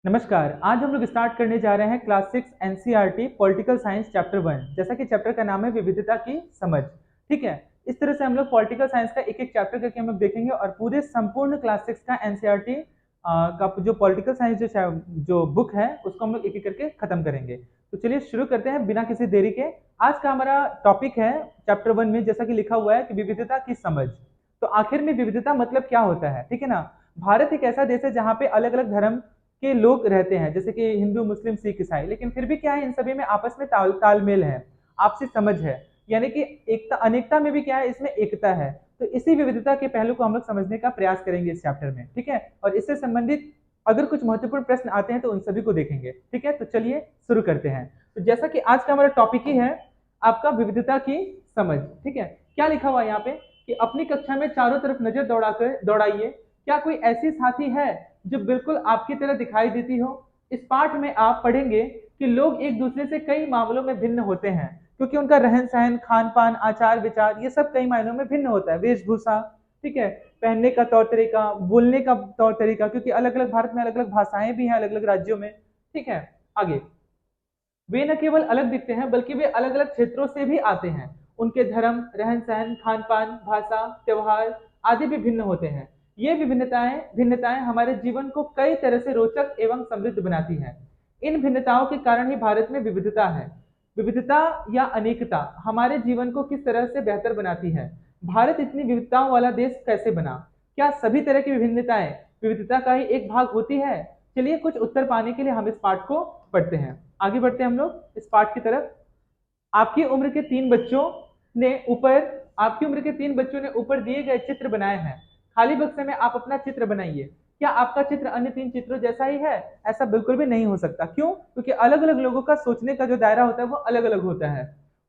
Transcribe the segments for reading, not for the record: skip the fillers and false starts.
नमस्कार। आज हम लोग स्टार्ट करने जा रहे हैं class 6 NCERT political science chapter 1। जैसा कि चैप्टर का नाम है विविधता की समझ। ठीक है, इस तरह से हम लोग पॉलिटिकल साइंस का एक एक चैप्टर करके हम लोग देखेंगे और पूरे संपूर्ण क्लास 6 का एनसीईआरटी का जो पॉलिटिकल साइंस जो बुक है उसको हम लोग एक एक करके खत्म करेंगे। तो चलिए शुरू करते हैं बिना किसी देरी के। आज का हमारा टॉपिक है चैप्टर 1 में जैसा कि लिखा हुआ है कि विविधता की समझ। तो आखिर में विविधता मतलब क्या होता है, ठीक है ना। भारत एक ऐसा देश है जहाँ पे अलग अलग धर्म के लोग रहते हैं, जैसे कि हिंदू, मुस्लिम, सिख, ईसाई, लेकिन फिर भी क्या है, इन सभी में आपस में तालमेल है, आपसी समझ है। यानी कि एकता अनेकता में भी क्या है, इसमें एकता है। तो इसी विविधता के पहलू को हम लोग समझने का प्रयास करेंगे इस चैप्टर में, ठीक है। और इससे संबंधित अगर कुछ महत्वपूर्ण प्रश्न आते हैं तो उन सभी को देखेंगे, ठीक है। तो चलिए शुरू करते हैं। तो जैसा कि आज का हमारा टॉपिक ही है आपका विविधता की समझ, ठीक है। क्या लिखा हुआ है यहाँ पे कि अपनी कक्षा में चारों तरफ नजर दौड़ाइए, क्या कोई ऐसी साथी है जो बिल्कुल आपकी तरह दिखाई देती हो। इस पाठ में आप पढ़ेंगे कि लोग एक दूसरे से कई मामलों में भिन्न होते हैं, क्योंकि उनका रहन सहन, खान पान, आचार विचार ये सब कई मायनों में भिन्न होता है। वेशभूषा, ठीक है, पहनने का तौर तरीका, बोलने का तौर तरीका, क्योंकि अलग अलग भारत में अलग अलग भाषाएं भी हैं अलग अलग राज्यों में, ठीक है। आगे, वे न केवल अलग दिखते हैं बल्कि वे अलग अलग क्षेत्रों से भी आते हैं। उनके धर्म, रहन सहन, खान पान, भाषा, त्योहार आदि भी भिन्न होते हैं। ये विभिन्नताएं भिन्नताएं हमारे जीवन को कई तरह से रोचक एवं समृद्ध बनाती हैं। इन भिन्नताओं के कारण ही भारत में विविधता है। विविधता या अनेकता हमारे जीवन को किस तरह से बेहतर बनाती है। भारत इतनी विविधताओं वाला देश कैसे बना। क्या सभी तरह की विभिन्नताएं विविधता का ही एक भाग होती है। चलिए कुछ उत्तर पाने के लिए हम इस पाठ को पढ़ते हैं। आगे बढ़ते हैं हम लोग इस पाठ की तरफ। आपकी उम्र के तीन बच्चों ने ऊपर आपकी उम्र के तीन बच्चों ने ऊपर दिए गए चित्र बनाए हैं। खाली बक्से में आप अपना चित्र बनाइए। क्या आपका चित्र अन्य तीन चित्रों जैसा ही है। ऐसा बिल्कुल भी नहीं हो सकता। क्यों? क्योंकि अलग अलग लोगों का सोचने का जो दायरा होता है वो अलग अलग होता है।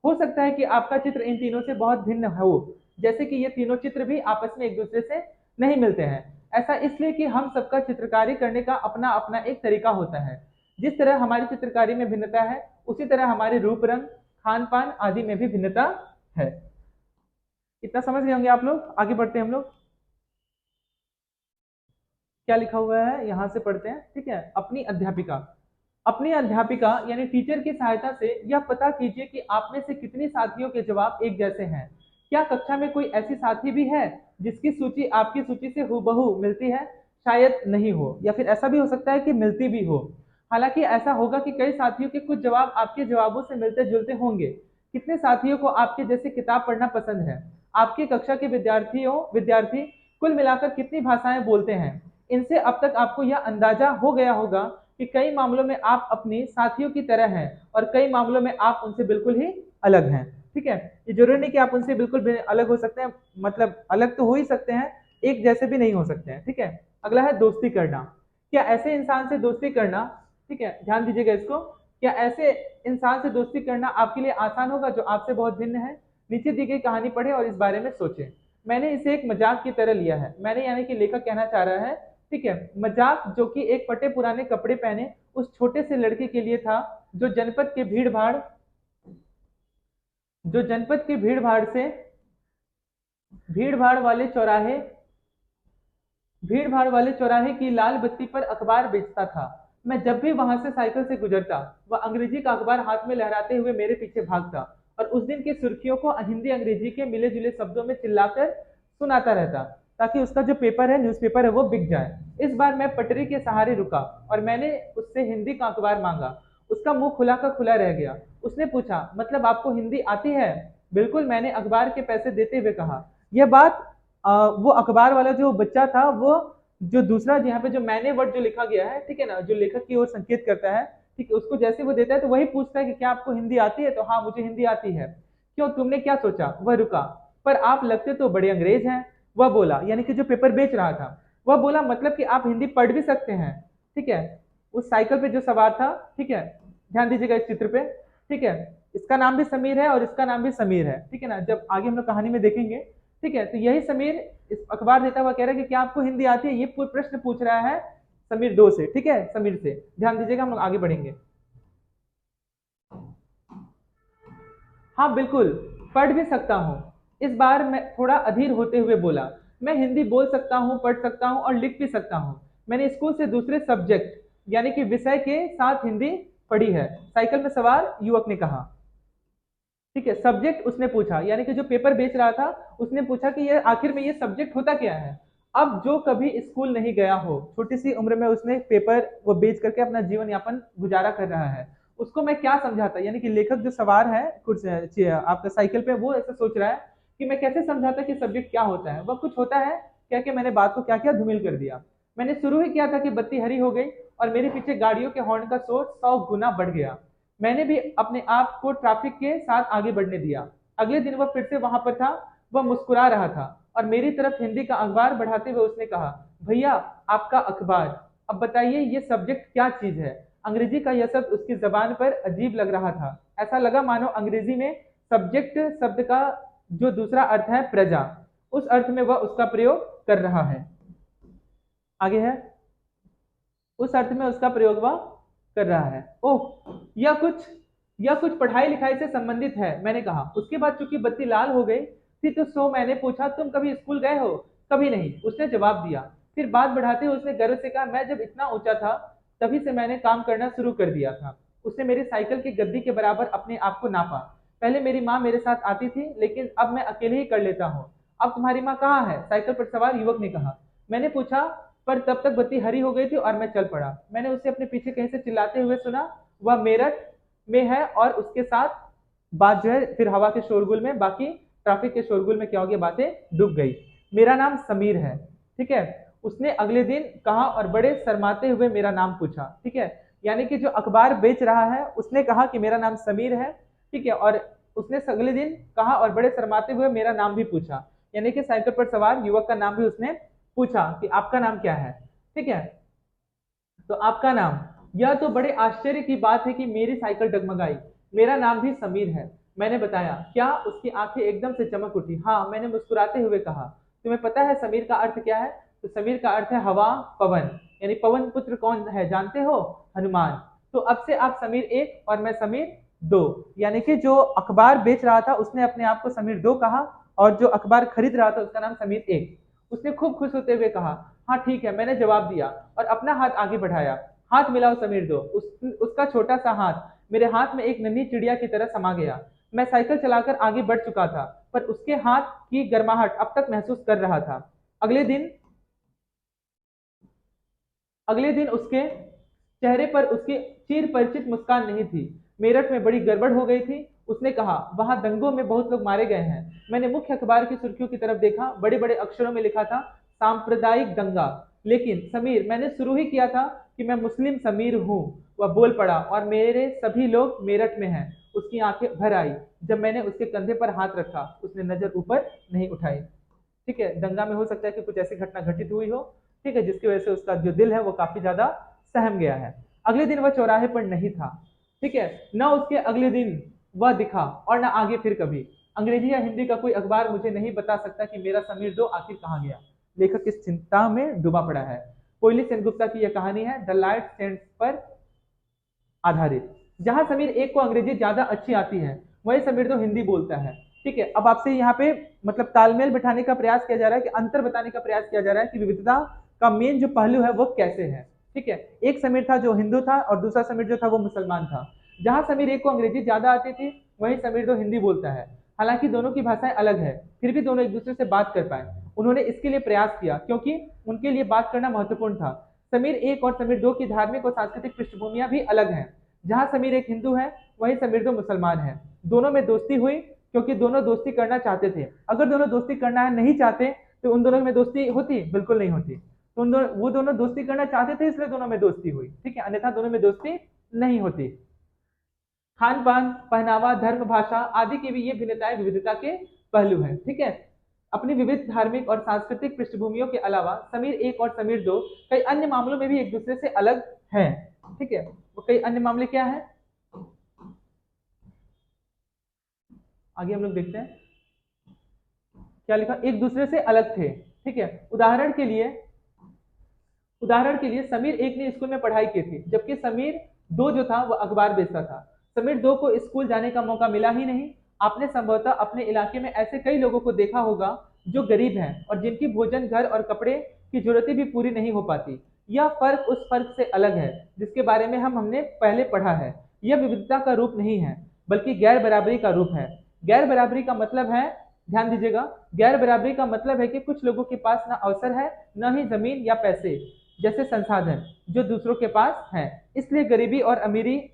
हो सकता है कि आपका चित्र इन तीनों से बहुत भिन्न हो, जैसे कि ये तीनों चित्र भी आपस में एक दूसरे से नहीं मिलते हैं। ऐसा इसलिए कि हम सबका चित्रकारी करने का अपना अपना एक तरीका होता है। जिस तरह हमारी चित्रकारी में भिन्नता है, उसी तरह हमारे रूप रंग, खान पान आदि में भी भिन्नता है। इतना समझ गए होंगे आप लोग। आगे बढ़ते हैं हम लोग। क्या लिखा हुआ है यहां से पढ़ते हैं, ठीक है। अपनी अध्यापिका यानी टीचर की सहायता से यह पता कीजिए कि आप में से कितनी साथियों के जवाब एक जैसे हैं। क्या कक्षा में कोई ऐसी साथी भी है जिसकी सूची आपकी सूची से हूबहू मिलती है। शायद नहीं हो, या फिर ऐसा भी हो सकता है कि मिलती भी हो। हालांकि ऐसा होगा कि कई साथियों के कुछ जवाब आपके जवाबों से मिलते जुलते होंगे। कितने साथियों को आपके जैसे किताब पढ़ना पसंद है। आपकी कक्षा के विद्यार्थी कुल मिलाकर कितनी भाषाएं बोलते हैं। इनसे अब तक आपको यह अंदाजा हो गया होगा कि कई मामलों में आप अपने साथियों की तरह हैं और कई मामलों में आप उनसे बिल्कुल ही अलग हैं, ठीक है। ये जरूरी नहीं कि आप उनसे बिल्कुल भी अलग हो सकते हैं, मतलब अलग तो हो ही सकते हैं, एक जैसे भी नहीं हो सकते हैं, ठीक है। अगला है दोस्ती करना। क्या ऐसे इंसान से दोस्ती करना, ठीक है, ध्यान दीजिएगा इसको। क्या ऐसे इंसान से दोस्ती करना आपके लिए आसान होगा जो आपसे बहुत भिन्न है। नीचे दी गई कहानी पढ़े और इस बारे में सोचें। मैंने इसे एक मजाक की तरह लिया है। मैंने यानी कि लेखक कहना चाह रहा है, ठीक है, मजाक जो कि एक फटे पुराने कपड़े पहने उस छोटे से लड़के के लिए था जो जनपद के भीड़ भाड़ से भीड़ भाड़ वाले चौराहे भीड़ भाड़ वाले चौराहे की लाल बत्ती पर अखबार बेचता था। मैं जब भी वहां से साइकिल से गुजरता, वह अंग्रेजी का अखबार हाथ में लहराते हुए मेरे पीछे भागता और उस दिन की सुर्खियों को हिंदी अंग्रेजी के मिले जुले शब्दों में चिल्लाकर सुनाता रहता, ताकि उसका जो पेपर है, न्यूज़पेपर है, वो बिक जाए। इस बार मैं पटरी के सहारे रुका और मैंने उससे हिंदी का अखबार मांगा। उसका मुंह खुला का खुला रह गया। उसने पूछा, मतलब आपको हिंदी आती है। बिल्कुल, मैंने अखबार के पैसे देते हुए कहा। यह बात वो अखबार वाला जो बच्चा था, वो जो दूसरा यहाँ पे जो मैंने वर्ड जो लिखा गया है, ठीक है ना, जो लेखक की ओर संकेत करता है, ठीक है, उसको जैसे वो देता है तो वही पूछता है कि क्या आपको हिंदी आती है। तो हाँ, मुझे हिंदी आती है। क्यों, तुमने क्या सोचा। वह रुका। पर आप लगते तो बड़े अंग्रेज हैं। वह बोला, यानी कि जो पेपर बेच रहा था, वह बोला, मतलब कि आप हिंदी पढ़ भी सकते हैं, ठीक है। उस साइकिल पे जो सवार था, ठीक है, ध्यान दीजिएगा इस चित्र पे, ठीक है। इसका नाम भी समीर है और इसका नाम भी समीर है, ठीक है ना, जब आगे हम लोग कहानी में देखेंगे, ठीक है। तो यही समीर इस अखबार देता हुआ कह रहा है कि क्या आपको हिंदी आती है। ये प्रश्न पूछ रहा है समीर दो से, ठीक है, समीर से। ध्यान दीजिएगा, हम लोग आगे बढ़ेंगे। हाँ बिल्कुल, पढ़ भी सकता हूँ। इस बार मैं थोड़ा अधीर होते हुए बोला, मैं हिंदी बोल सकता हूँ, पढ़ सकता हूँ और लिख भी सकता हूँ। मैंने स्कूल से दूसरे सब्जेक्ट यानी कि विषय के साथ हिंदी पढ़ी है, साइकिल में सवार युवक ने कहा। ठीक है, सब्जेक्ट उसने पूछा, यानी कि जो पेपर बेच रहा था उसने पूछा कि ये आखिर में ये सब्जेक्ट होता क्या है। अब जो कभी स्कूल नहीं गया हो, छोटी सी उम्र में उसने पेपर वो बेच करके अपना जीवन यापन गुजारा कर रहा है, उसको मैं क्या समझाता, यानी कि लेखक जो सवार है आपका साइकिल पे, वो ऐसा सोच रहा है कि मैं कैसे समझाता कि सब्जेक्ट क्या होता है। वह कुछ होता है क्या कि मैंने बात को क्या किया, धूमिल कर दिया। मैंने शुरू ही किया था कि बत्ती हरी हो गई और मेरे पीछे गाड़ियों के हॉर्न का शोर 100 गुना बढ़ गया। मैंने भी अपने आप को ट्रैफिक के साथ आगे बढ़ने दिया। अगले दिन वह फिर से वहां पर था। वह मुस्कुरा रहा था और मेरी तरफ हिंदी का अखबार बढ़ाते हुए उसने कहा, भैया आपका अखबार, अब बताइए ये सब्जेक्ट क्या चीज है। अंग्रेजी का यह शब्द उसकी जबान पर अजीब लग रहा था। ऐसा लगा मानो अंग्रेजी में सब्जेक्ट शब्द का जो दूसरा अर्थ है प्रजा, उस अर्थ में वह उसका प्रयोग कर रहा है। आगे है, उस अर्थ में उसका प्रयोग वह कर रहा है। ओह, यह कुछ पढ़ाई लिखाई से संबंधित है, मैंने कहा। उसके बाद चूंकि बत्ती लाल हो गई थी तो मैंने पूछा, तुम कभी स्कूल गए हो? कभी नहीं, उसने जवाब दिया। फिर बात बढ़ाते हुए उसने गर्व से कहा, मैं जब इतना ऊंचा था तभी से मैंने काम करना शुरू कर दिया था। उसने मेरी साइकिल की गद्दी के बराबर अपने आप को नापा। पहले मेरी माँ मेरे साथ आती थी, लेकिन अब मैं अकेले ही कर लेता हूँ। अब तुम्हारी माँ कहाँ है? साइकिल पर सवार युवक ने कहा। मैंने पूछा, पर तब तक बत्ती हरी हो गई थी और मैं चल पड़ा। मैंने उसे अपने पीछे कहीं से चिल्लाते हुए सुना, वह मेरठ में है। और उसके साथ बात जो है फिर हवा के शोरगुल में, बाकी ट्रैफिक के शोरगुल में क्या हो गया, बातें डूब गई। मेरा नाम समीर है, ठीक है, उसने अगले दिन कहा और बड़े शर्माते हुए मेरा नाम पूछा। ठीक है, यानी कि जो अखबार बेच रहा है उसने कहा कि मेरा नाम समीर है, ठीक है, और उसने अगले दिन कहा और बड़े शर्माते हुए मेरा नाम भी पूछा, यानी कि साइकिल पर सवार युवक का नाम भी उसने पूछा कि आपका नाम क्या है। ठीक है, तो आपका नाम, यह तो बड़े आश्चर्य की बात है कि मेरी साइकिल डगमगाई। मेरा नाम भी समीर है, मैंने बताया। क्या? उसकी आंखें एकदम से चमक उठी। हाँ, मैंने मुस्कुराते हुए कहा। तुम्हें पता है समीर का अर्थ क्या है? तो समीर का अर्थ है हवा, पवन, यानी पवन पुत्र कौन है जानते हो? हनुमान। तो अब से आप समीर एक और मैं समीर दो, यानी कि जो अखबार बेच रहा था उसने अपने आप को समीर दो कहा और जो अखबार खरीद रहा था उसका नाम समीर एक। उसने खूब खुश होते हुए कहा, हाँ ठीक है, मैंने जवाब दिया और अपना हाथ आगे बढ़ाया। हाथ मिलाओ समीर दो। उसका छोटा सा हाथ मेरे हाथ में एक नन्ही चिड़िया की तरह समा गया। मैं साइकिल चलाकर आगे बढ़ चुका था, पर उसके हाथ की गर्माहट अब तक महसूस कर रहा था। अगले दिन अगले दिन उसके चेहरे पर उसकी चिर परिचित मुस्कान नहीं थी। मेरठ में बड़ी गड़बड़ हो गई थी, उसने कहा। वहां दंगों में बहुत लोग मारे गए हैं। मैंने मुख्य अखबार की सुर्खियों की तरफ देखा। बड़े बड़े अक्षरों में लिखा था, सांप्रदायिक दंगा। लेकिन समीर, मैंने शुरू ही किया था कि मैं मुस्लिम समीर हूँ। वह बोल पड़ा और मेरे सभी लोग मेरठ में हैं। उसकी आंखें भर आई जब मैंने उसके कंधे पर हाथ रखा। उसने नजर ऊपर नहीं उठाई। ठीक है, दंगा में हो सकता है कि कुछ ऐसी घटना घटित हुई हो, ठीक है, जिसकी वजह से उसका जो दिल है वो काफी ज्यादा सहम गया है। अगले दिन वह चौराहे पर नहीं था, ठीक है, न उसके अगले दिन वह दिखा और न आगे फिर कभी। अंग्रेजी या हिंदी का कोई अखबार मुझे नहीं बता सकता कि मेरा समीर दो आखिर कहाँ गया। लेखक इस चिंता में डूबा पड़ा है। कोयली सेनगुप्ता की यह कहानी है द लाइट सेंट्स पर आधारित। जहां समीर एक को अंग्रेजी ज्यादा अच्छी आती है, वही समीर तो हिंदी बोलता है। ठीक है, अब आपसे यहाँ पे मतलब तालमेल बिठाने का प्रयास किया जा रहा है, कि अंतर बताने का प्रयास किया जा रहा है कि विविधता का मेन जो पहलू है वो कैसे है। ठीक है, एक समीर था जो हिंदू था और दूसरा समीर जो था वो मुसलमान था। जहां समीर एक को अंग्रेजी ज्यादा आती थी, वही समीर तो हिंदी बोलता है। हालांकि दोनों की भाषाएं अलग है, फिर भी दोनों एक दूसरे से बात कर पाए। उन्होंने इसके लिए प्रयास किया क्योंकि उनके लिए बात करना महत्वपूर्ण था। समीर एक और समीर दो की धार्मिक और सांस्कृतिक पृष्ठभूमियां भी अलग हैं। जहां समीर एक हिंदू है, वहीं समीर दो मुसलमान है। दोनों में दोस्ती हुई क्योंकि दोनों दोस्ती करना चाहते थे। अगर दोनों दोस्ती करना है नहीं चाहते तो उन दोनों में दोस्ती होती? बिल्कुल नहीं होती। तो वो दोनों दोस्ती करना चाहते थे, इसलिए दोनों में दोस्ती हुई। ठीक है, अन्यथा दोनों में दोस्ती नहीं होती। खान पान, पहनावा, धर्म, भाषा आदि की भी ये भिन्नताएं विविधता के पहलू हैं। ठीक है, अपनी विविध धार्मिक और सांस्कृतिक पृष्ठभूमियों के अलावा समीर एक और समीर दो कई अन्य मामलों में भी एक दूसरे से अलग हैं। ठीक है, वो कई अन्य मामले क्या है, आगे हम लोग देखते हैं क्या लिखा। एक दूसरे से अलग थे। ठीक है, उदाहरण के लिए समीर एक ने स्कूल में पढ़ाई की थी, जबकि समीर दो जो था वह अखबार बेचता था। समीर दो को स्कूल जाने का मौका मिला ही नहीं। आपने संभवतः अपने इलाके में ऐसे कई लोगों को देखा होगा जो गरीब हैं और जिनकी भोजन, घर और कपड़े की जरूरतें भी पूरी नहीं हो पाती। यह फर्क उस फर्क से अलग है जिसके बारे में हमने पहले पढ़ा है। यह विविधता का रूप नहीं है बल्कि गैर बराबरी का रूप है। गैर बराबरी का मतलब है, ध्यान दीजिएगा, गैर बराबरी का मतलब है कि कुछ लोगों के पास ना अवसर है, न ही जमीन या पैसे जैसे संसाधन जो दूसरों के पास है। इसलिए गरीबी और अमीरी,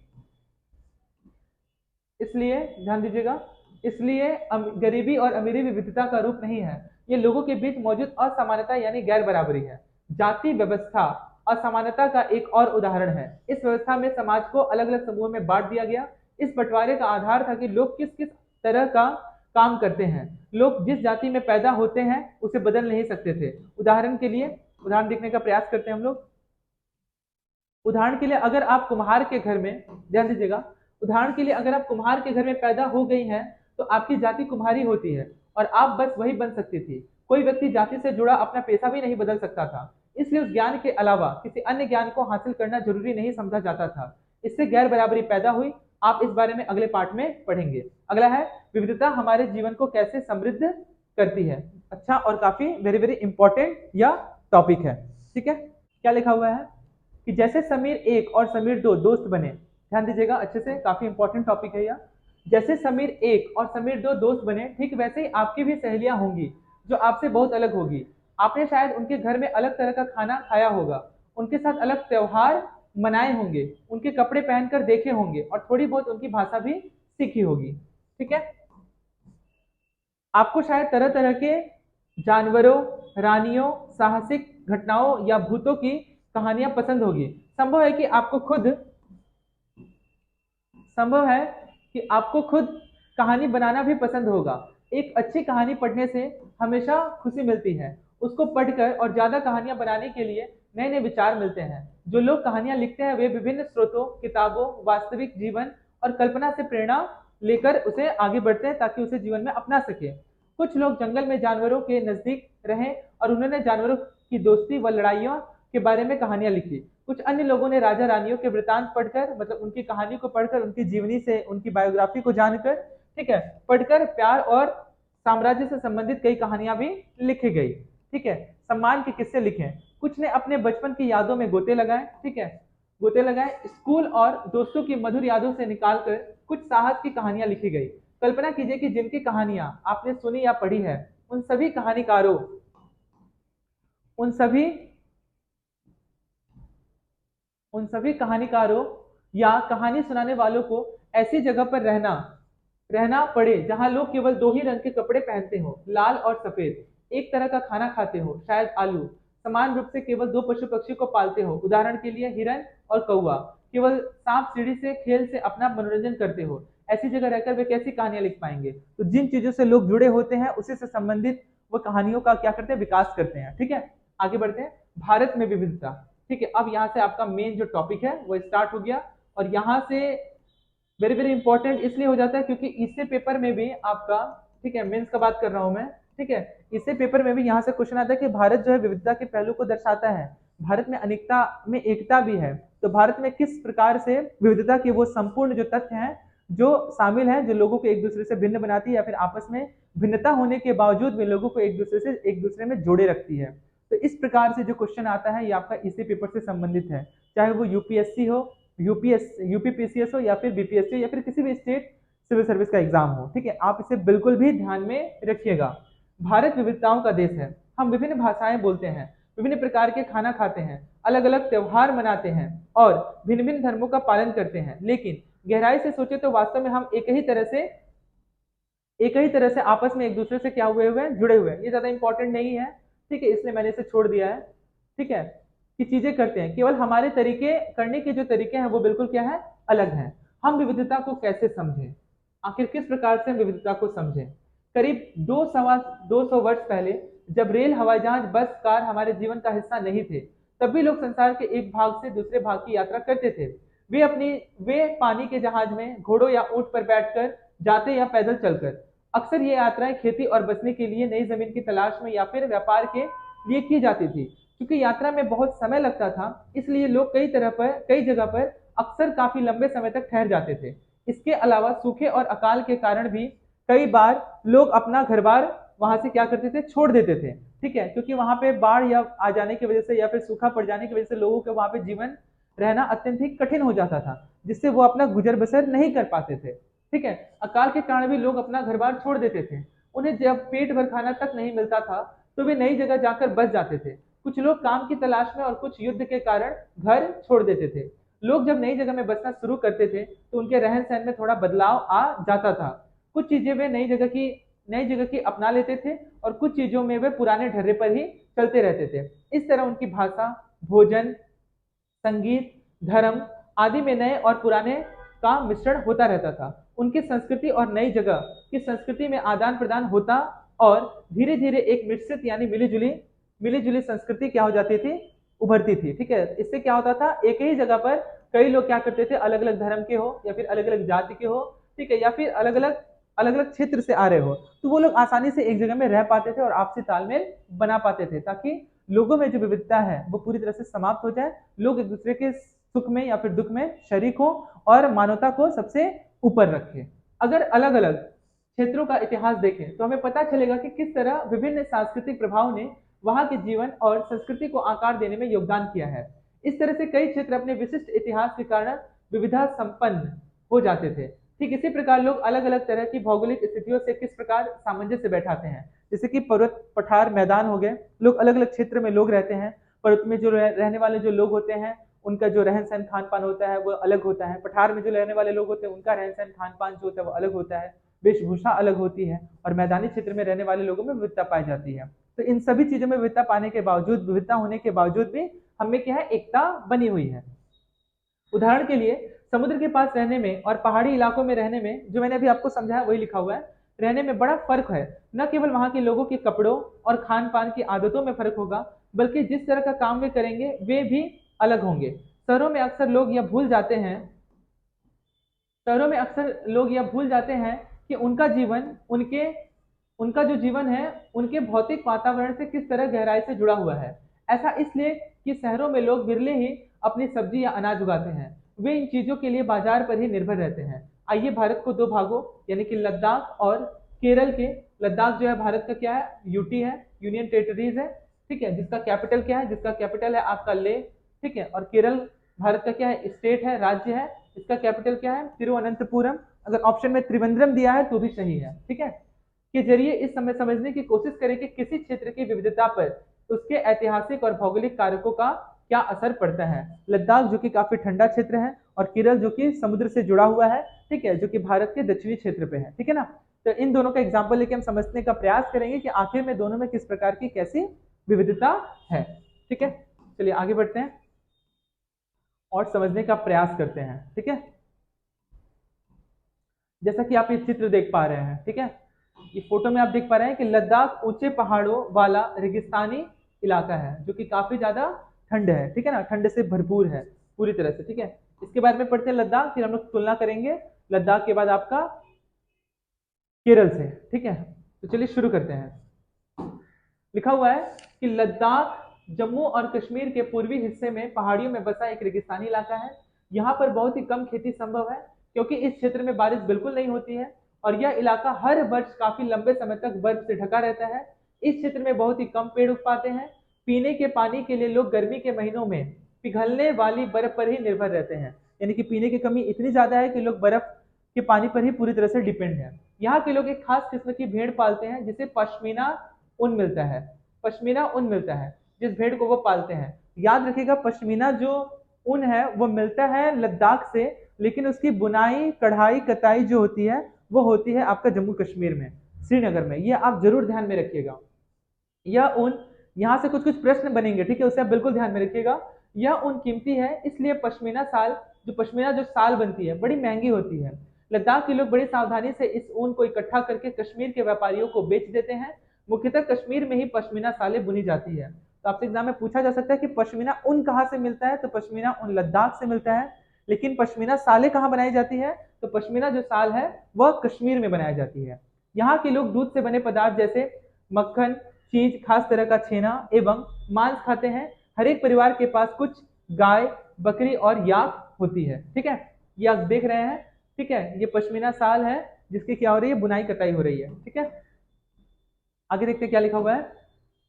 इसलिए ध्यान दीजिएगा, इसलिए गरीबी और अमीरी विविधता का रूप नहीं है, ये लोगों के बीच मौजूद असमानता यानी गैर बराबरी है। जाति व्यवस्था असमानता का एक और उदाहरण है। इस व्यवस्था में समाज को अलग अलग समूहों में बांट दिया गया। इस बंटवारे का आधार था कि लोग किस किस तरह का काम करते हैं। लोग जिस जाति में पैदा होते हैं उसे बदल नहीं सकते थे। उदाहरण के लिए, उदाहरण देखने का प्रयास करते हैं हम लोग। उदाहरण के लिए अगर आप कुम्हार के घर में, ध्यान दीजिएगा, उदाहरण के लिए अगर आप कुम्हार के घर में पैदा हो गई हैं तो आपकी जाति कुम्हारी होती है और आप बस वही बन सकती थी। कोई व्यक्ति जाति से जुड़ा अपना पेशा भी नहीं बदल सकता था। इसलिए उस ज्ञान के अलावा किसी अन्य ज्ञान को हासिल करना जरूरी नहीं समझा जाता था। इससे गैर बराबरी पैदा हुई। आप इस बारे में अगले पार्ट में पढ़ेंगे। अगला है विविधता हमारे जीवन को कैसे समृद्ध करती है। अच्छा और काफी वेरी वेरी इंपॉर्टेंट यह टॉपिक है। ठीक है, क्या लिखा हुआ है कि जैसे समीर एक और समीर दो दोस्त बने। ध्यान दीजिएगा अच्छे से, काफी इंपॉर्टेंट टॉपिक है यह। जैसे समीर एक और समीर दो दोस्त बने, ठीक वैसे ही आपकी भी सहेलियां होंगी जो आपसे बहुत अलग होगी। आपने शायद उनके घर में अलग तरह का खाना खाया होगा, उनके साथ अलग त्योहार मनाए होंगे, उनके कपड़े पहनकर देखे होंगे और थोड़ी बहुत उनकी भाषा भी सीखी होगी। ठीक है, आपको शायद तरह तरह के जानवरों, रानियों, साहसिक घटनाओं या भूतों की कहानियां पसंद होगी। संभव है कि आपको खुद संभव है कि आपको खुद कहानी बनाना भी पसंद होगा। एक अच्छी कहानी पढ़ने से हमेशा खुशी मिलती है। उसको पढ़कर और ज्यादा कहानियां बनाने के लिए नए नए विचार मिलते हैं। जो लोग कहानियां लिखते हैं वे विभिन्न स्रोतों, किताबों, वास्तविक जीवन और कल्पना से प्रेरणा लेकर उसे आगे बढ़ते हैं ताकि उसे जीवन में अपना सके। कुछ लोग जंगल में जानवरों के नजदीक रहे और उन्होंने जानवरों की दोस्ती व लड़ाइयों के बारे में कहानियां लिखी। कुछ अन्य लोगों ने राजा रानियों के वृतांत पढ़कर, मतलब उनकी कहानी को पढ़कर, उनकी जीवनी से, उनकी बायोग्राफी को जानकर, ठीक है, पढ़कर प्यार और साम्राज्य से संबंधित कई कहानियां भी लिखी गई। ठीक है, सम्मान के किस्से लिखे। कुछ ने अपने बचपन की यादों में गोते लगाए। ठीक है, गोते लगाए। स्कूल और दोस्तों की मधुर यादों से निकालकर कुछ साहस की कहानियां लिखी गई। कल्पना कीजिए कि जिनकी कहानियां आपने सुनी या पढ़ी है उन सभी कहानीकारों उन सभी उन सभी कहानीकारों या कहानी सुनाने वालों को ऐसी जगह पर रहना रहना पड़े जहां लोग केवल दो ही रंग के कपड़े पहनते हो, लाल और सफेद, एक तरह का खाना खाते हो, शायद आलू, समान रूप से केवल दो पशु पक्षी को पालते हो, उदाहरण के लिए हिरन और कौवा, केवल सांप सीढ़ी से खेल से अपना मनोरंजन करते हो। ऐसी जगह रहकर वे कैसी कहानियां लिख पाएंगे। तो जिन चीजों से लोग जुड़े होते हैं उसी से संबंधित वो कहानियों का क्या करते हैं, विकास करते हैं। ठीक है, आगे बढ़ते हैं। भारत में विविधता। ठीक है, अब यहाँ से आपका मेन जो टॉपिक है वो स्टार्ट हो गया और यहाँ से वेरी वेरी इंपॉर्टेंट इसलिए हो जाता है क्योंकि इससे पेपर में भी आपका, ठीक है, मेंस का बात कर रहा हूं मैं, ठीक है, इससे पेपर में भी यहाँ से क्वेश्चन आता है कि भारत जो है विविधता के पहलू को दर्शाता है। भारत में अनेकता में एकता भी है। तो भारत में किस प्रकार से विविधता के वो संपूर्ण जो तथ्य हैं जो शामिल हैं, जो लोगों को एक दूसरे से भिन्न बनाती है या फिर आपस में भिन्नता होने के बावजूद भी लोगों को एक दूसरे में जोड़े रखती है। तो इस प्रकार से जो क्वेश्चन आता है ये आपका इसी पेपर से संबंधित है, चाहे वो यूपीएससी हो, यूपीपीसीएस हो या फिर बीपीएससी हो या फिर किसी भी स्टेट सिविल सर्विस का एग्जाम हो। ठीक है, आप इसे बिल्कुल भी ध्यान में रखिएगा। भारत विविधताओं का देश है। हम विभिन्न भाषाएं बोलते हैं, विभिन्न प्रकार के खाना खाते हैं, अलग अलग त्योहार मनाते हैं और भिन्न भिन्न धर्मों का पालन करते हैं। लेकिन गहराई से सोचे तो वास्तव में हम एक ही तरह से आपस में एक दूसरे से क्या हुए हुए हैं, जुड़े हुए हैं। ये ज्यादा इंपॉर्टेंट नहीं है, ठीक है, इसलिए मैंने इसे छोड़ दिया है। ठीक है, कि चीजें करते हैं, केवल हमारे तरीके करने के जो तरीके हैं वो बिल्कुल क्या है, अलग हैं। हम विविधता को कैसे समझें, आखिर किस प्रकार से हम विविधता को समझें। करीब 200 वर्ष पहले जब रेल, हवाई जहाज, बस, कार हमारे जीवन का हिस्सा नहीं थे, तब भी लोग संसार के एक भाग से दूसरे भाग की यात्रा करते थे। वे पानी के जहाज में, घोड़ों या ऊंट पर बैठकर जाते या पैदल चलकर। अक्सर ये यात्राएं खेती और बसने के लिए, नई जमीन की तलाश में या फिर व्यापार के लिए की जाती थी। क्योंकि यात्रा में बहुत समय लगता था, इसलिए लोग कई जगह पर अक्सर काफी लंबे समय तक ठहर जाते थे। इसके अलावा सूखे और अकाल के कारण भी कई बार लोग अपना घर बार वहां से क्या करते थे, छोड़ देते थे। ठीक है, क्योंकि वहां पे बाढ़ या आ जाने की वजह से या फिर सूखा पड़ जाने की वजह से लोगों के वहां पे जीवन रहना अत्यंत ही कठिन हो जाता था, जिससे वो अपना गुजर बसर नहीं कर पाते थे। ठीक है, अकाल के कारण भी लोग अपना घर बार छोड़ देते थे। उन्हें जब पेट भर खाना तक नहीं मिलता था तो वे नई जगह जाकर बस जाते थे। कुछ लोग काम की तलाश में और कुछ युद्ध के कारण घर छोड़ देते थे। लोग जब नई जगह में बसना शुरू करते थे तो उनके रहन सहन में थोड़ा बदलाव आ जाता था। कुछ चीजें वे नई जगह की अपना लेते थे और कुछ चीजों में वे पुराने ढर्रे पर ही चलते रहते थे। इस तरह उनकी भाषा, भोजन, संगीत, धर्म आदि में नए और पुराने का मिश्रण होता रहता था। उनकी संस्कृति और नई जगह की संस्कृति में आदान प्रदान होता और धीरे धीरे एक मिश्रित यानी मिली जुली संस्कृति क्या हो जाती थी, उभरती थी। ठीक है, इससे क्या होता था, एक ही जगह पर कई लोग क्या करते थे, अलग अलग धर्म के हो या फिर अलग अलग जाति के हो, ठीक है, या फिर अलग अलग क्षेत्र से आ रहे हो, तो वो लोग आसानी से एक जगह में रह पाते थे और आपसी तालमेल बना पाते थे, ताकि लोगों में जो विविधता है वो पूरी तरह से समाप्त हो जाए। लोग एक दूसरे के सुख में या फिर दुख में शरीक हो और मानवता को सबसे ऊपर रखें। अगर अलग अलग क्षेत्रों का इतिहास देखें तो हमें पता चलेगा कि किस तरह विभिन्न सांस्कृतिक प्रभाव ने वहां के जीवन और संस्कृति को आकार देने में योगदान किया है। इस तरह से कई क्षेत्र अपने विशिष्ट इतिहास के कारण विविधा संपन्न हो जाते थे। ठीक इसी प्रकार लोग अलग अलग तरह की भौगोलिक स्थितियों से किस प्रकार सामंजस्य बैठाते हैं, जैसे कि पर्वत, पठार, मैदान हो गए। लोग अलग अलग क्षेत्र में लोग रहते हैं। पर्वत में जो रहने वाले जो लोग होते हैं उनका जो रहन सहन खान पान होता है वो अलग होता है। पठार में जो रहने वाले लोग होते हैं उनका रहन सहन खान पान जो होता है वो अलग होता है, वेशभूषा अलग होती है। और मैदानी क्षेत्र में रहने वाले लोगों में विविधता पाई जाती है। तो इन सभी चीजों में विविधता पाने के बावजूद, विविधता होने के बावजूद भी हमें क्या है, एकता बनी हुई है। उदाहरण के लिए समुद्र के पास रहने में और पहाड़ी इलाकों में रहने में, जो मैंने अभी आपको समझाया वही लिखा हुआ है, रहने में बड़ा फर्क है। न केवल वहां के लोगों के कपड़ों और खान पान की आदतों में फर्क होगा, बल्कि जिस तरह का काम वे करेंगे वे भी अलग होंगे। शहरों में अक्सर लोग यह भूल जाते हैं शहरों में अक्सर लोग यह भूल जाते हैं कि उनका जो जीवन है उनके भौतिक वातावरण से किस तरह गहराई से जुड़ा हुआ है। ऐसा इसलिए कि शहरों में लोग बिरले ही अपनी सब्जी या अनाज उगाते हैं। वे इन चीजों के लिए बाजार पर ही निर्भर रहते हैं। आइए भारत को दो भागों यानी कि लद्दाख और केरल के, लद्दाख जो है भारत का क्या है, यूटी है, यूनियन टेरिटरीज है। ठीक है, जिसका कैपिटल क्या है, जिसका कैपिटल है आपका ले। ठीक है, और केरल भारत का क्या है, स्टेट है, राज्य है। इसका कैपिटल क्या है, तिरुवनंतपुरम। अगर ऑप्शन में त्रिवेंद्रम दिया है तो भी सही है। ठीक है, के जरिए इस समय समझने की कोशिश करें कि किसी क्षेत्र की विविधता पर उसके ऐतिहासिक और भौगोलिक कारकों का क्या असर पड़ता है। लद्दाख जो कि काफी ठंडा क्षेत्र है और केरल जो कि समुद्र से जुड़ा हुआ है, ठीक है, जो कि भारत के दक्षिणी क्षेत्र पे है। ठीक है ना, तो इन दोनों का एग्जाम्पल लेके हम समझने का प्रयास करेंगे कि आखिर में दोनों में किस प्रकार की कैसी विविधता है। ठीक है, चलिए आगे बढ़ते हैं और समझने का प्रयास करते हैं। ठीक है, जैसा कि आप ये चित्र देख पा रहे हैं, ठीक है, ये फोटो में आप देख पा रहे हैं कि लद्दाख ऊंचे पहाड़ों वाला रेगिस्तानी इलाका है जो कि काफी ज्यादा ठंड है। ठीक है ना, ठंड से भरपूर है पूरी तरह से। ठीक है, इसके बारे में पढ़ते हैं लद्दाख, फिर हम लोग तुलना करेंगे लद्दाख के बाद आपका केरल से। ठीक है, तो चलिए शुरू करते हैं। लिखा हुआ है कि लद्दाख जम्मू और कश्मीर के पूर्वी हिस्से में पहाड़ियों में बसा एक रेगिस्तानी इलाका है। यहाँ पर बहुत ही कम खेती संभव है क्योंकि इस क्षेत्र में बारिश बिल्कुल नहीं होती है और यह इलाका हर वर्ष काफी लंबे समय तक बर्फ से ढका रहता है। इस क्षेत्र में बहुत ही कम पेड़ उग पाते हैं। पीने के पानी के लिए लोग गर्मी के महीनों में पिघलने वाली बर्फ पर ही निर्भर रहते हैं, यानी कि पीने की कमी इतनी ज्यादा है कि लोग बर्फ के पानी पर ही पूरी तरह से डिपेंड है। यहाँ के लोग एक खास किस्म की भेड़ पालते हैं जिसे पश्मीना ऊन मिलता है। पश्मीना ऊन मिलता है जिस भेड़ को वो पालते हैं। याद रखिएगा, पश्मीना जो ऊन है वो मिलता है लद्दाख से, लेकिन उसकी बुनाई, कढ़ाई, कताई जो होती है वो होती है आपका जम्मू कश्मीर में, श्रीनगर में। ये आप जरूर ध्यान में रखिएगा। यह ऊन, यहाँ से कुछ कुछ प्रश्न बनेंगे, ठीक है, उसे आप बिल्कुल ध्यान में रखिएगा। यह ऊन कीमती है, इसलिए पश्मीना जो साल बनती है बड़ी महंगी होती है। लद्दाख के लोग बड़ी सावधानी से इस ऊन को इकट्ठा करके कश्मीर के व्यापारियों को बेच देते हैं। मुख्यतः कश्मीर में ही पश्मीना सालें बुनी जाती है। तो आपसे एग्जाम में पूछा जा सकता है कि पश्मीना ऊन कहाँ से मिलता है, तो पश्मीना ऊन लद्दाख से मिलता है। लेकिन पश्मीना सालें कहाँ बनाई जाती है, तो पश्मीना जो साल है वह कश्मीर में बनाई जाती है। यहाँ के लोग दूध से बने पदार्थ जैसे मक्खन, चीज, खास तरह का छेना एवं मांस खाते हैं। हर एक परिवार के पास कुछ गाय, बकरी और याक होती है। ठीक है, ये आप देख रहे हैं। ठीक है, ये पश्मीना साल है जिसकी क्या हो रही है, बुनाई कटाई हो रही है। ठीक है, आगे देखते हैं क्या लिखा हुआ है।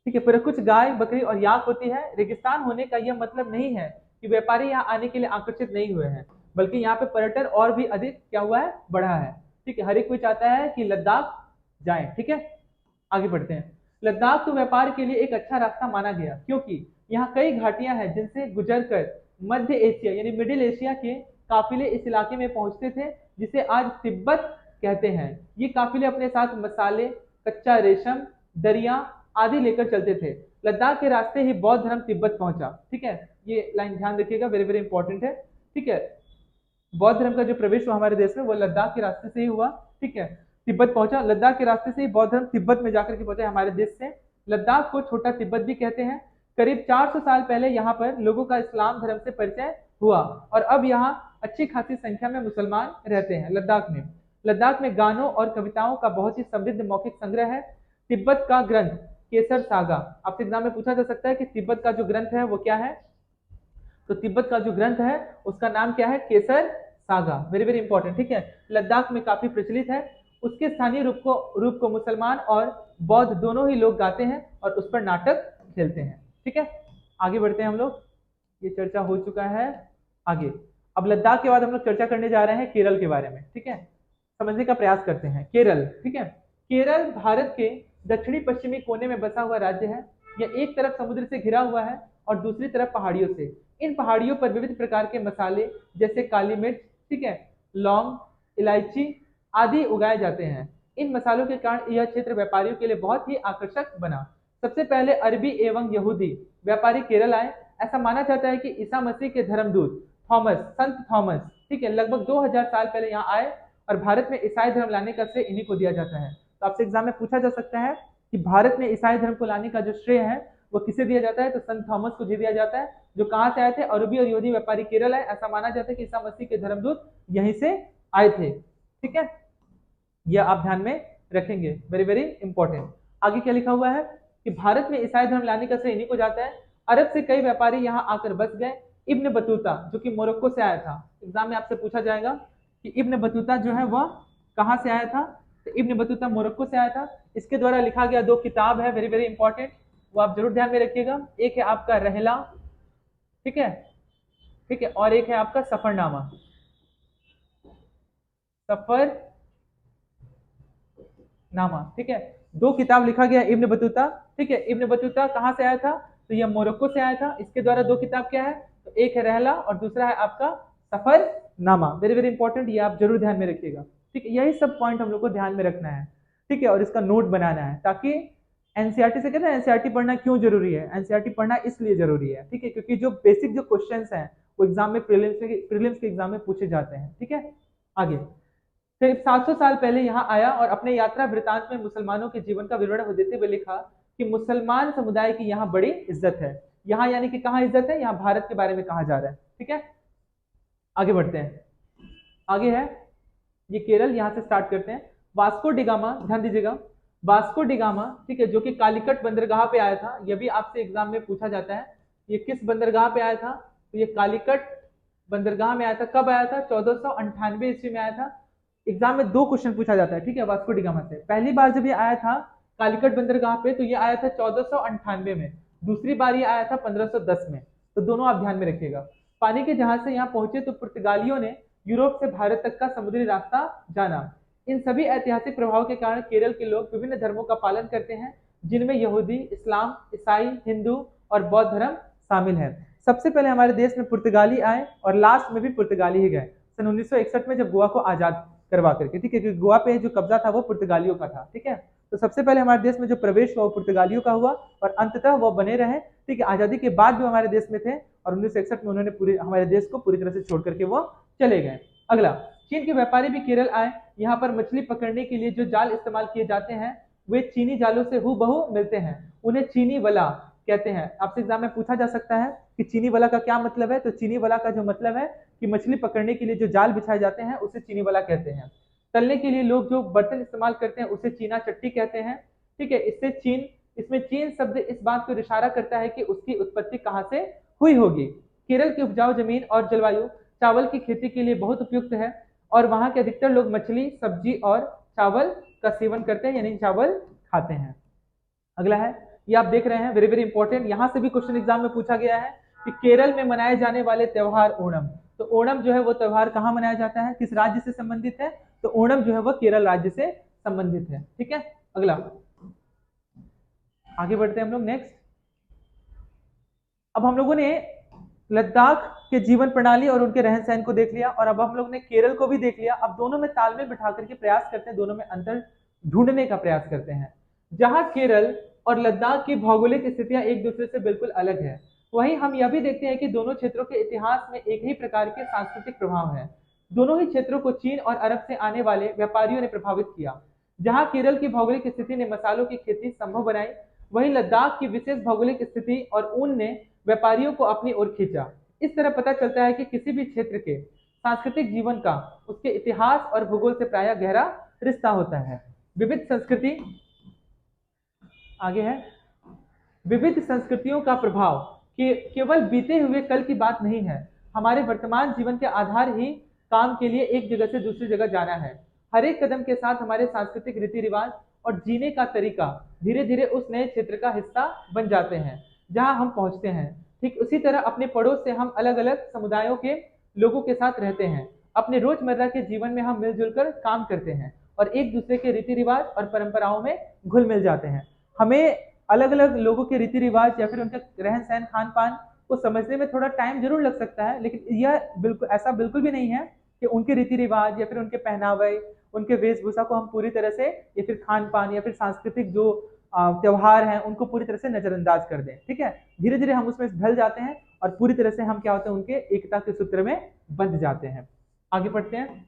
ठीक है, पर कुछ गाय बकरी और याक होती है। रेगिस्तान होने का यह मतलब नहीं है कि व्यापारी यहाँ आने के लिए आकर्षित नहीं हुए हैं, बल्कि यहाँ पे पर्यटन और भी अधिक क्या हुआ है, बढ़ा है। ठीक है, हर एक कोई चाहता है कि लद्दाख जाए। ठीक है, आगे बढ़ते हैं। लद्दाख तो व्यापार के लिए एक अच्छा रास्ता माना गया, क्योंकि यहाँ कई घाटियां हैं जिनसे गुजरकर मध्य एशिया यानी मिडिल एशिया के काफिले इस इलाके में पहुंचते थे, जिसे आज तिब्बत कहते हैं। ये काफिले अपने साथ मसाले, कच्चा रेशम, दरिया आदि लेकर चलते थे। लद्दाख के रास्ते ही बौद्ध धर्म तिब्बत पहुंचा। ठीक है, ये लाइन ध्यान रखिएगा, वेरी वेरी इंपॉर्टेंट है। ठीक है, बौद्ध धर्म का जो प्रवेश हुआ हमारे देश में वो लद्दाख के रास्ते से ही हुआ। ठीक है, तिब्बत पहुंचा, लद्दाख के रास्ते से ही बौद्ध धर्म तिब्बत में जाकर के पहुंचा हमारे देश से। लद्दाख को छोटा तिब्बत भी कहते हैं। करीब 400 साल पहले यहाँ पर लोगों का इस्लाम धर्म से परिचय हुआ और अब यहाँ अच्छी खासी संख्या में मुसलमान रहते हैं लद्दाख में। लद्दाख में गानों और कविताओं का बहुत ही समृद्ध मौखिक संग्रह है। तिब्बत का ग्रंथ केसर सागा, आपसे एग्जाम में पूछा जा सकता है कि तिब्बत का जो ग्रंथ है वो क्या है, तो तिब्बत का जो ग्रंथ है उसका नाम क्या है, केसर सागा, वेरी वेरी इंपॉर्टेंट। ठीक है, लद्दाख में काफी प्रचलित है। उसके स्थानीय रूप को मुसलमान और बौद्ध दोनों ही लोग गाते हैं और उस पर नाटक खेलते हैं। ठीक है, आगे बढ़ते हैं हम लोग, ये चर्चा हो चुका है। आगे अब लद्दाख के बाद हम लोग चर्चा करने जा रहे हैं केरल के बारे में। ठीक है, समझने का प्रयास करते हैं केरल। ठीक है, केरल भारत के दक्षिणी पश्चिमी कोने में बसा हुआ राज्य है। यह एक तरफ समुद्र से घिरा हुआ है और दूसरी तरफ पहाड़ियों से। इन पहाड़ियों पर विविध प्रकार के मसाले जैसे काली मिर्च, ठीक है, लौंग, इलायची आदि उगाए जाते हैं। इन मसालों के कारण यह क्षेत्र व्यापारियों के लिए बहुत ही आकर्षक बना। सबसे पहले अरबी एवं यहूदी व्यापारी केरल आए। ऐसा माना जाता है कि ईसा मसीह के धर्मदूत थॉमस, संत थॉमस, ठीक है, लगभग 2000 साल पहले यहाँ आए और भारत में ईसाई धर्म लाने का श्रेय इन्हीं को दिया जाता है। तो आपसे एग्जाम में पूछा जा सकता है कि भारत में ईसाई धर्म को लाने का जो श्रेय है वो किसे दिया जाता है, तो संत थॉमस को दिया जाता है, जो कहाँ से आए थे, अरबी और यहूदी व्यापारी केरल आए। ऐसा माना जाता है कि ईसा मसीह के धर्मदूत यहीं से आए थे। ठीक है, यह आप ध्यान में रखेंगे, वेरी वेरी इंपॉर्टेंट। आगे क्या लिखा हुआ है कि भारत में ईसाई धर्म लाने का श्रेय इन्हीं को जाता है। अरब से कई व्यापारी यहाँ आकर बस गए। इब्न बतूता जो कि मोरक्को से आया था, एग्जाम में आपसे पूछा जाएगा कि इब्न बतूता जो है वह कहाँ से आया था, तो इब्न बतूता मोरक्को से आया था। इसके द्वारा लिखा गया 2 किताब है, वेरी वेरी इंपॉर्टेंट, वो आप जरूर ध्यान में रखिएगा। एक है आपका रहला, ठीक है, ठीक है, और एक है आपका सफरनामा, सफरनामा। ठीक है, 2 किताब लिखा गया इब्न बतूता। ठीक है, इब्न बतूता कहाँ से आया था, तो यह मोरक्को से आया था। इसके द्वारा 2 किताब क्या है, तो एक है रहला और दूसरा है आपका सफरनामा, वेरी वेरी इंपॉर्टेंट, ये आप जरूर ध्यान में रखिएगा। ठीक है, यही सब पॉइंट हम लोग को ध्यान में रखना है। ठीक है, और इसका नोट बनाना है, ताकि एनसीईआरटी से कहते हैं एनसीईआरटी पढ़ना क्यों जरूरी है, एनसीईआरटी पढ़ना इसलिए जरूरी है। ठीक है, क्योंकि जो बेसिक जो क्वेश्चंस हैं वो एग्जाम में प्रीलिम्स के एग्जाम में पूछे जाते हैं। ठीक है, आगे करीब 700 साल पहले यहाँ आया और अपने यात्रा वृतांत में मुसलमानों के जीवन का विवरण देते हुए लिखा कि मुसलमान समुदाय की यहाँ बड़ी इज्जत है। यहाँ यानी कि कहाँ इज्जत है, यहाँ भारत के बारे में कहा जा रहा है। ठीक है, आगे बढ़ते हैं। आगे है ये केरल, यहाँ से स्टार्ट करते हैं। वास्को डिगामा, ध्यान दीजिएगा, वास्को डिगामा, ठीक है, जो कि कालीकट बंदरगाह पे आया था। यह भी आपसे एग्जाम में पूछा जाता है, ये किस बंदरगाह पे आया था, तो ये कालीकट बंदरगाह में आया था। कब आया था, 1498 ईस्वी में आया था। एग्जाम में 2 क्वेश्चन पूछा जाता है। ठीक है, वास्को डिगामा से पहली बार जब ये आया था कालीकट बंदरगाह पे, तो ये आया था 1498 में, दूसरी बार ये आया था 1510 में। तो दोनों आप ध्यान में रखिएगा। पानी के जहाज से यहाँ पहुंचे तो पुर्तगालियों ने यूरोप से भारत तक का समुद्री रास्ता जाना। इन सभी ऐतिहासिक प्रभाव के कारण केरल के लोग विभिन्न धर्मों का पालन करते हैं, जिनमें यहूदी, इस्लाम, ईसाई, हिंदू और बौद्ध धर्म शामिल है। सबसे पहले हमारे देश में पुर्तगाली आए और लास्ट में भी पुर्तगाली ही गए, सन 1961 में, जब गोवा को आजाद करवा करके। ठीक है, क्योंकि गोवा पे जो कब्जा था वो पुर्तगालियों का था। ठीक है, तो सबसे पहले हमारे देश में जो प्रवेश हुआ वो पुर्तगालियों का हुआ और अंततः वो बने रहे। ठीक है, आजादी के बाद भी हमारे देश में थे और 1961 में उन्होंने पूरे हमारे देश को पूरी तरह से छोड़ करके वो चले गए। अगला, चीन के व्यापारी भी केरल आए। यहाँ पर मछली पकड़ने के लिए जो जाल इस्तेमाल किए जाते हैं वे चीनी जालों से हूबहू मिलते हैं, उन्हें चीनी वला कहते हैं। आपसे एग्जाम में पूछा जा सकता है कि चीनी वला का क्या मतलब है, तो चीनी वला का जो मतलब है कि मछली पकड़ने के लिए जो जाल बिछाए जाते हैं उसे चीनी वला कहते हैं। तलने के लिए लोग जो बर्तन इस्तेमाल करते हैं उसे चीना चट्टी कहते हैं। ठीक है, इसमें चीन शब्द इस बात को इशारा करता है कि उसकी उत्पत्ति कहाँ से हुई होगी। केरल की उपजाऊ जमीन और जलवायु चावल की खेती के लिए बहुत उपयुक्त है और वहाँ के अधिकतर लोग मछली, सब्जी और चावल का सेवन करते हैं, यानी चावल खाते हैं। अगला है, ये आप देख रहे हैं, वेरी वेरी इंपॉर्टेंट, यहाँ से भी क्वेश्चन एग्जाम में पूछा गया है कि केरल में मनाए जाने वाले त्योहार ओणम। तो ओणम जो है वो त्योहार कहाँ मनाया जाता है, किस राज्य से संबंधित है, तो ओणम जो है वो केरल राज्य से संबंधित है। ठीक है, अगला आगे बढ़ते हैं हम लोग नेक्स्ट। अब हम लोगों ने लद्दाख के जीवन प्रणाली और उनके रहन सहन को देख लिया, और अब हम लोग ने केरल को भी देख लिया। अब दोनों में तालमेल बिठा करके प्रयास करते हैं, दोनों में अंतर ढूंढने का प्रयास करते हैं। जहां केरल और लद्दाख की भौगोलिक स्थितियां एक दूसरे से बिल्कुल अलग है, वहीं हम यह भी देखते हैं कि दोनों क्षेत्रों के इतिहास में एक ही प्रकार के सांस्कृतिक प्रभाव है। दोनों ही क्षेत्रों को चीन और अरब से आने वाले व्यापारियों ने प्रभावित किया। जहां केरल की भौगोलिक स्थिति ने मसालों की खेती संभव बनाई, वहीं लद्दाख की विशेष भौगोलिक स्थिति और ऊन ने व्यापारियों को अपनी ओर खींचा। इस तरह पता चलता है कि किसी भी क्षेत्र के सांस्कृतिक जीवन का उसके इतिहास और भूगोल से प्रायः गहरा रिश्ता होता है। विविध संस्कृति, आगे है, विविध संस्कृतियों का प्रभाव कि केवल बीते हुए कल की बात नहीं है। हमारे वर्तमान जीवन के आधार ही काम के लिए एक जगह से दूसरी जगह जाना है। हर एक कदम के साथ हमारे सांस्कृतिक रीति रिवाज और जीने का तरीका धीरे धीरे उस नए क्षेत्र का हिस्सा बन जाते हैं जहां हम पहुंचते हैं। ठीक उसी तरह अपने पड़ोस से हम अलग अलग समुदायों के लोगों के साथ रहते हैं। अपने रोजमर्रा के जीवन में हम मिलजुल कर काम करते हैं और एक दूसरे के रीति रिवाज और परंपराओं में घुल मिल जाते हैं। हमें अलग अलग लोगों के रीति रिवाज या फिर उनका रहन सहन खान पान को समझने में थोड़ा टाइम जरूर लग सकता है, लेकिन यह बिल्कुल ऐसा बिल्कुल भी नहीं है कि उनके रीति रिवाज या फिर उनके पहनावे, उनके वेशभूषा को हम पूरी तरह से या फिर खान पान या फिर सांस्कृतिक जो त्योहार हैं उनको पूरी तरह से नजरअंदाज कर दें। ठीक है, धीरे धीरे हम उसमें ढल जाते हैं और पूरी तरह से हम क्या होते हैं, उनके एकता के सूत्र में बंध जाते हैं। आगे बढ़ते हैं,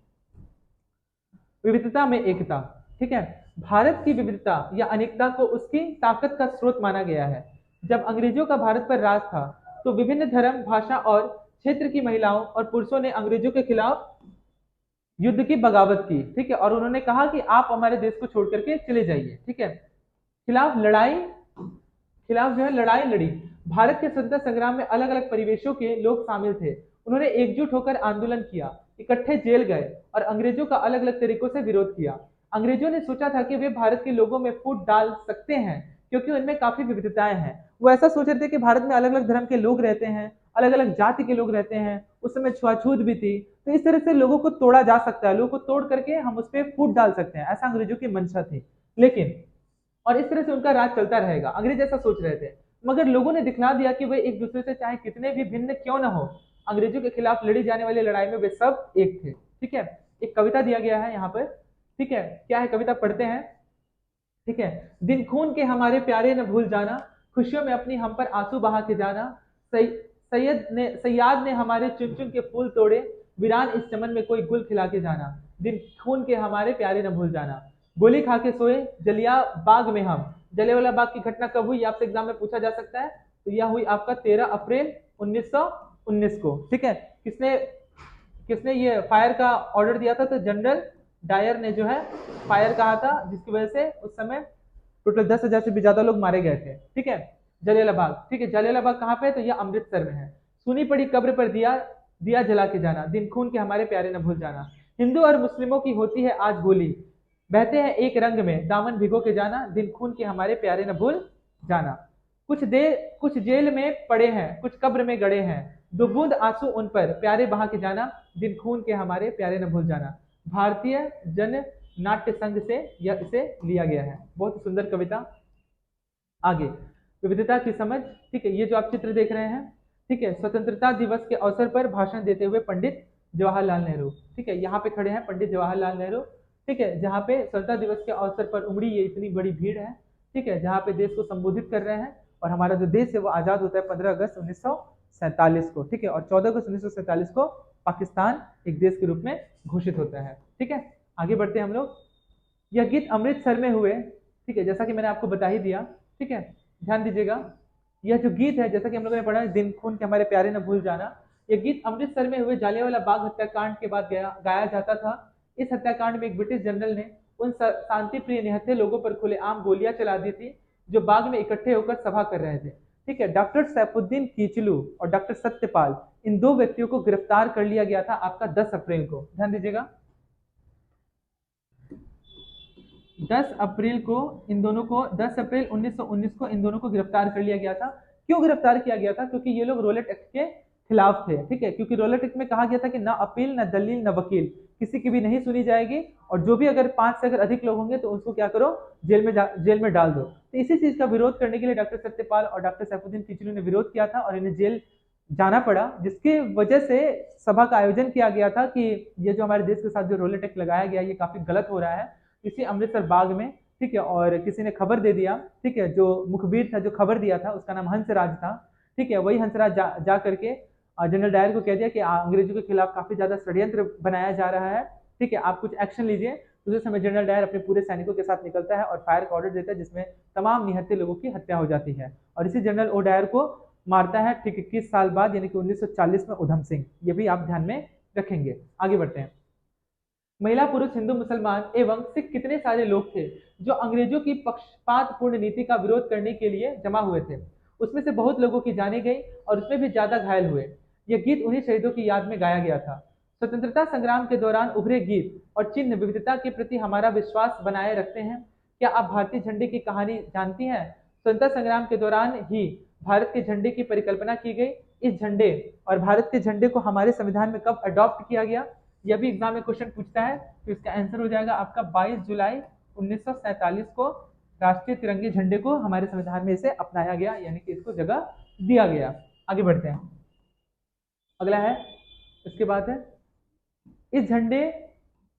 विविधता में एकता। ठीक है, भारत की विविधता या अनेकता को उसकी ताकत का स्रोत माना गया है। जब अंग्रेजों का भारत पर राज था तो विभिन्न धर्म, भाषा और क्षेत्र की महिलाओं और पुरुषों ने अंग्रेजों के खिलाफ युद्ध की बगावत की। ठीक है, और उन्होंने कहा कि आप हमारे देश को छोड़ करके चले जाइए। ठीक है, खिलाफ जो है लड़ाई लड़ी। भारत के स्वतंत्रता संग्राम में अलग अलग परिवेशों के लोग शामिल थे। उन्होंने एकजुट होकर आंदोलन किया, इकट्ठे जेल गए और अंग्रेजों का अलग अलग तरीकों से विरोध किया। अंग्रेजों ने सोचा था कि वे भारत के लोगों में फूट डाल सकते हैं क्योंकि उनमें काफी विविधताएं हैं। वो ऐसा सोच रहे थे कि भारत में अलग अलग धर्म के लोग रहते हैं, अलग अलग जाति के लोग रहते हैं, उस समय छुआछूत भी थी, तो इस तरह से लोगों को तोड़ा जा सकता है, लोगों को तोड़ करके हम उस पर फूट डाल सकते हैं, ऐसा अंग्रेजों की मंशा थी। लेकिन और इस तरह से उनका राज चलता रहेगा, अंग्रेज ऐसा सोच रहे थे। मगर लोगों ने दिखला दिया कि वे एक दूसरे से चाहे कितने भी भिन्न क्यों ना हो, अंग्रेजों के खिलाफ लड़ी जाने वाली लड़ाई में वे सब एक थे। ठीक है, एक कविता दिया गया है यहाँ पर। ठीक है, क्या है कविता, पढ़ते हैं। ठीक है, दिन खून के हमारे प्यारे न भूल जाना, खुशियों में अपनी हम पर आंसू बहा के जाना। सैयाद ने हमारे चुन चुन के फूल तोड़े, वीरान इस चमन में कोई गुल खिला के जाना। दिन खून के हमारे प्यारे न भूल जाना, गोली खा के सोए जलिया बाग में हम। जलियांवाला बाग की घटना कब हुई, आपसे एग्जाम में पूछा जा सकता है। तो यह हुई आपका 13 अप्रैल 1919 को। ठीक है, किसने किसने ये फायर का ऑर्डर दिया था, तो जनरल डायर ने जो है फायर कहा था, जिसकी वजह से उस समय टोटल 10,000 से भी ज्यादा लोग मारे गए थे। ठीक है, जलियांवाला बाग। ठीक है, जलियांवाला बाग कहाँ पे है, तो यह अमृतसर में है। सुनी पड़ी कब्र पर दिया दिया जला के जाना, दिन खून के हमारे प्यारे न भूल जाना। हिंदू और मुस्लिमों की होती है आज गोली, बहते हैं एक रंग में दामन भिगो के जाना। दिन खून के हमारे प्यारे न भूल जाना। कुछ जेल में पड़े हैं, कुछ कब्र में गड़े हैं, दो बूंद आंसू उन पर प्यारे बहा के जाना। दिन खून के हमारे प्यारे न भूल जाना। भारतीय जन नाट्य संघ से यह इसे लिया गया है। बहुत ही सुंदर कविता। आगे, विविधता की समझ। ठीक है, ये जो आप चित्र देख रहे हैं, ठीक है, स्वतंत्रता दिवस के अवसर पर भाषण देते हुए पंडित जवाहरलाल नेहरू। ठीक है, यहाँ पे खड़े हैं पंडित जवाहरलाल नेहरू। ठीक है, जहाँ पे स्वतंत्रता दिवस के अवसर पर उमड़ी ये इतनी बड़ी भीड़ है। ठीक है, जहाँ पे देश को संबोधित कर रहे हैं। और हमारा जो देश है वो आजाद होता है 15 अगस्त 1947 को। ठीक है, और 14 अगस्त 1947 को पाकिस्तान एक देश के रूप में घोषित होता है। ठीक है, आगे बढ़ते हैं हम लोग। यह गीत अमृतसर में हुए। ठीक है, जैसा कि मैंने आपको बता ही दिया। ठीक है, ध्यान दीजिएगा, यह जो गीत है, जैसा कि हम लोगों ने पढ़ा है, दिन खून के हमारे प्यारे न भूल जाना, यह गीत अमृतसर में हुए जालियांवाला बाग हत्याकांड के बाद गाया जाता था। इस हत्याकांड में एक ब्रिटिश जनरल ने उन शांति प्रिय निहत्थे लोगों पर खुलेआम गोलियां चला दी थी जो बाग में इकट्ठे होकर सभा कर रहे थे। ठीक है, डॉक्टर सैफुद्दीन कीचलू और डॉक्टर सत्यपाल, इन दो व्यक्तियों को गिरफ्तार कर लिया गया था आपका 10 अप्रैल को। ध्यान दीजिएगा। 10 अप्रैल को इन दोनों को 10 अप्रैल 1919 को इन दोनों को गिरफ्तार कर लिया गया था। क्यों गिरफ्तार किया गया था? क्योंकि ये लोग रोलेट एक्ट के खिलाफ थे। ठीक है, क्योंकि रोलेट एक्ट में कहा गया था कि ना अपील, ना दलील, ना वकील, किसी की भी नहीं सुनी जाएगी, और जो भी अगर 5 से अगर अधिक लोग होंगे तो उसको क्या करो, जेल में डाल दो। तो इसी चीज का विरोध करने के लिए डॉक्टर सत्यपाल और डॉक्टर सैफुद्दीन किचलू ने विरोध किया था और इन्हें जेल जाना पड़ा, जिसकी वजह से सभा का आयोजन किया गया था कि ये जो हमारे देश के साथ जो रोलेट एक्ट लगाया गया ये काफी गलत हो रहा है। इसी अमृतसर बाग में, ठीक है, और किसी ने खबर दे दिया, ठीक है, जो मुखबिर था, जो खबर दिया था उसका नाम हंसराज था। ठीक है, वही हंसराज जा करके जनरल डायर को कह दिया कि अंग्रेजों के खिलाफ काफी ज्यादा षड्यंत्र बनाया जा रहा है, ठीक है, आप कुछ एक्शन लीजिए। उसी समय जनरल डायर अपने पूरे सैनिकों के साथ निकलता है और फायर का ऑर्डर देता है, जिसमें तमाम निहत्थे लोगों की हत्या हो जाती है। और इसी जनरल ओ डायर को मारता है ठीक 21 साल बाद, यानी कि 1940 में उधम सिंह। ये भी आप ध्यान में रखेंगे। आगे बढ़ते हैं। महिला, पुरुष, हिंदू, मुसलमान एवं सिख कितने सारे लोग थे जो अंग्रेजों की पक्षपातपूर्ण नीति का विरोध करने के लिए जमा हुए थे। उसमें से बहुत लोगों की जाने गई और उसमें भी ज्यादा घायल हुए। यह गीत उन्हीं शहीदों की याद में गाया गया था। स्वतंत्रता संग्राम के दौरान उभरे गीत और चिन्ह विविधता के प्रति हमारा विश्वास बनाए रखते हैं। क्या आप भारतीय झंडे की कहानी जानती हैं? स्वतंत्रता संग्राम के दौरान ही भारत के झंडे की परिकल्पना की गई। इस झंडे और भारत के झंडे को हमारे संविधान में कब अडॉप्ट किया गया? यह भी एग्जाम में क्वेश्चन पूछता है। तो इसका आंसर हो जाएगा आपका 22 जुलाई 1947 को राष्ट्रीय तिरंगे झंडे को हमारे संविधान में इसे अपनाया गया, यानी कि इसको जगह दिया गया। आगे बढ़ते हैं। अगला है, इसके बाद है इस झंडे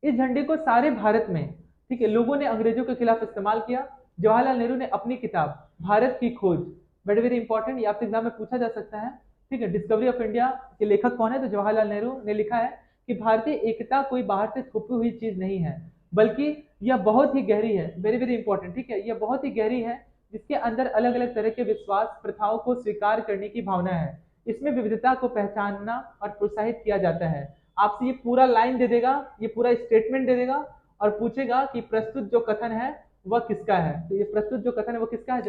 इस झंडे को सारे भारत में, ठीक है, लोगों ने अंग्रेजों के खिलाफ इस्तेमाल किया। जवाहरलाल नेहरू ने अपनी किताब भारत की खोज, वेरी वेरी इंपॉर्टेंट, ये आपसे एग्जाम में पूछा जा सकता है, ठीक है, डिस्कवरी ऑफ इंडिया के लेखक कौन है? तो जवाहरलाल नेहरू ने लिखा है कि भारतीय एकता कोई बाहर से छुपी हुई चीज नहीं है, बल्कि यह बहुत ही गहरी है, वेरी वेरी इंपॉर्टेंट, ठीक है, यह बहुत ही गहरी है, जिसके अंदर अलग अलग तरह के विश्वास, प्रथाओं को स्वीकार करने की भावना है। इसमें विविधता को पहचानना और प्रोत्साहित किया जाता है। आपसे ये पूरा लाइन दे देगा, ये पूरा स्टेटमेंट दे देगा और पूछेगा कि प्रस्तुत जो कथन है वह किसका है। तो ये प्रस्तुत जो कथन है वो किसका है?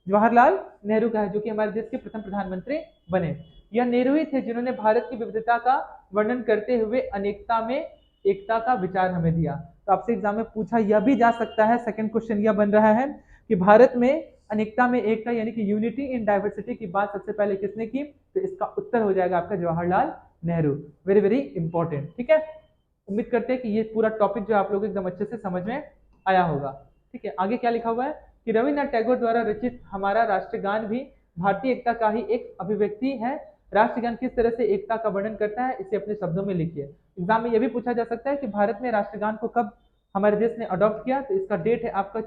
जवाहरलाल नेहरू का है, जो कि हमारे देश के प्रथम प्रधानमंत्री बने। यह नेहरू ही थे जिन्होंने भारत की विविधता का वर्णन करते हुए अनेकता में एकता का विचार हमें दिया। तो आपसे एग्जाम में पूछा यह भी जा सकता है, सेकंड क्वेश्चन यह बन रहा है कि भारत में अनेकता में एकता, यानी कि यूनिटी इन डाइवर्सिटी की बात सबसे पहले किसने की? तो इसका उत्तर हो जाएगा आपका Jawaharlal Nehru. Very very important, ठीक है। उम्मीद करते हैं कि ये पूरा टॉपिक जो आप लोग एकदम अच्छे से समझ में आया होगा। ठीक है, आगे क्या लिखा हुआ है कि रविन्द्रनाथ टैगोर द्वारा रचित हमारा राष्ट्रगान भी भारतीय एकता का ही एक अभिव्यक्ति है। राष्ट्रगान किस तरह से एकता का वर्णन करता है, इसे अपने शब्दों में लिखिए। एग्जाम में यह भी पूछा जा सकता है कि भारत में राष्ट्रगान को कब हमारे देश ने अडॉप्ट किया। तो इसका डेट है आपका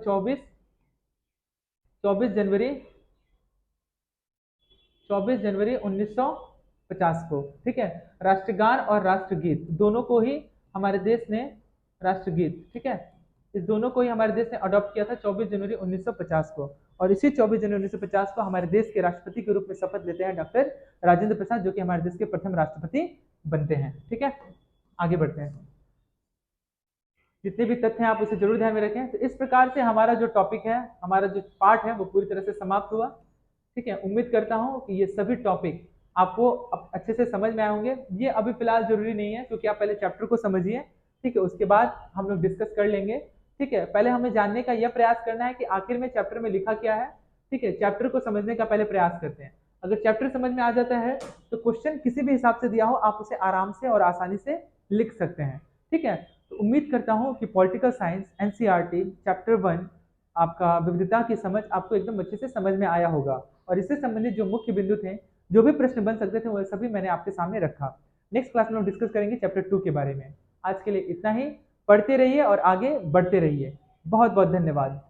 24 जनवरी 1950 को। ठीक है, राष्ट्रगान और राष्ट्रगीत दोनों को ही हमारे देश ने, राष्ट्रगीत, ठीक है, इस दोनों को ही हमारे देश ने अडॉप्ट किया था 24 जनवरी 1950 को। और इसी 24 जनवरी 1950 को हमारे देश के राष्ट्रपति के रूप में शपथ लेते हैं डॉक्टर राजेंद्र प्रसाद, जो कि हमारे देश के प्रथम राष्ट्रपति बनते हैं। ठीक है, आगे बढ़ते हैं। जितने भी तथ्य हैं आप उसे जरूर ध्यान में रखें। तो इस प्रकार से हमारा जो टॉपिक है, हमारा जो पार्ट है वो पूरी तरह से समाप्त हुआ। ठीक है, उम्मीद करता हूं कि ये सभी टॉपिक आपको अच्छे से समझ में आए होंगे। ये अभी फिलहाल जरूरी नहीं है, क्योंकि आप पहले चैप्टर को समझिए, ठीक है, उसके बाद हम लोग डिस्कस कर लेंगे। ठीक है, पहले हमें जानने का यह प्रयास करना है कि आखिर में चैप्टर में लिखा क्या है। ठीक है, चैप्टर को समझने का पहले प्रयास करते हैं। अगर चैप्टर समझ में आ जाता है तो क्वेश्चन किसी भी हिसाब से दिया हो आप उसे आराम से और आसानी से लिख सकते हैं। ठीक है, तो उम्मीद करता हूं कि पॉलिटिकल साइंस एनसीईआरटी चैप्टर 1 आपका विविधता की समझ आपको एकदम अच्छे से समझ में आया होगा। और इससे संबंधित जो मुख्य बिंदु थे, जो भी प्रश्न बन सकते थे, वह सभी मैंने आपके सामने रखा। नेक्स्ट क्लास में हम डिस्कस करेंगे चैप्टर 2 के बारे में। आज के लिए इतना ही। पढ़ते रहिए और आगे बढ़ते रहिए। बहुत बहुत धन्यवाद।